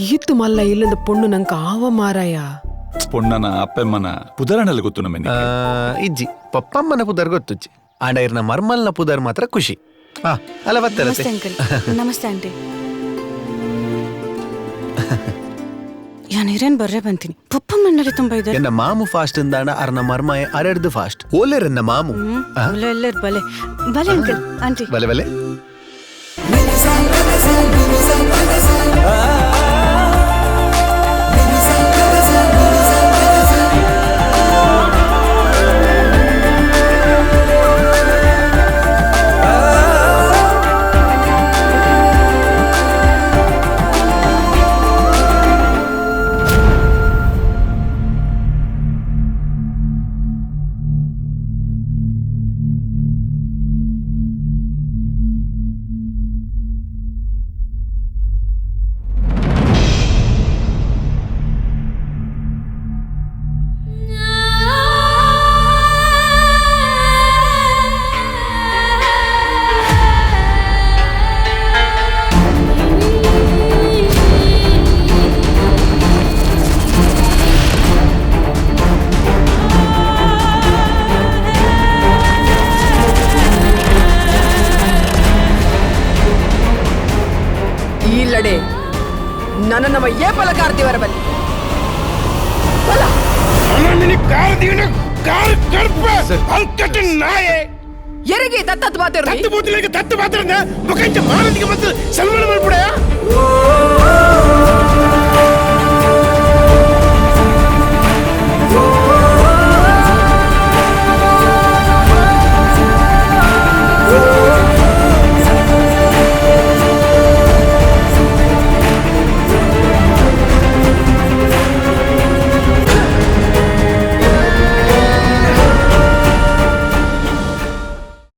ಈತ್ತು ಮಲ್ಲ ಇಲ್ಲದ ಪೊಣ್ಣು ನಂಕ ಆವ ಮಾರಾಯ. ಪೊಣ್ಣನ ಅಪ್ಪಮ್ಮನ ಪುದರನಲ್ಲಿ ಗೊತ್ತು ನಮಗೆ. ಇಜ್ಜಿ ಪಪ್ಪಮ್ಮನ ಪುದರ್ ಗೊತ್ತುಜ್ಜಿ. ಆಂಡ ಇರ್ನ ಮರ್ಮಲ್ನ ಪುದರ್ ಮಾತ್ರ ಖುಷಿ. ಅಲ್ಲ ಬತ್ತಲ್ಲ. ನಮಸ್ತೆ ಆಂಟಿ. ಯಾನಿರೇನ್ ಬರ್ರೆ ಬಂತೀನಿ. ಪಪ್ಪಮ್ಮನಲ್ಲಿ ತುಂಬಾ ಇದ್ದಾರೆ. ಎನ್ನ ಮಾಮು ಫಾಸ್ಟ್ ಇಂದಾಂಡ ಅರ್ನ ಮರ್ಮ ಅರೆಡ್ದು ಫಾಸ್ಟ್ ಓಲೆರನ್ನ ಮಾಮು ಎಲ್ಲರೂ ಬಲೆ ಬಲೆ ಅಂಕಲ್ ಆಂಟಿ ಬಲೆ ಬಲೆ. ನನ್ನ ನಮ್ಮ ಏ ಪಲಕಾರ್ತಿವರ ಬನ್ನಿ ಎರಿಗೆ ತತ್ತತ್ ಮಾತಾಡ್ರಿ. ತತ್ತು ಮಾತ್ರ ಮುಖಂಚ ಮಾನದಿಗೆ ಮತ್ತು ಸಲ್ಮಾನ ಮಾಡ್ಬಿಡ.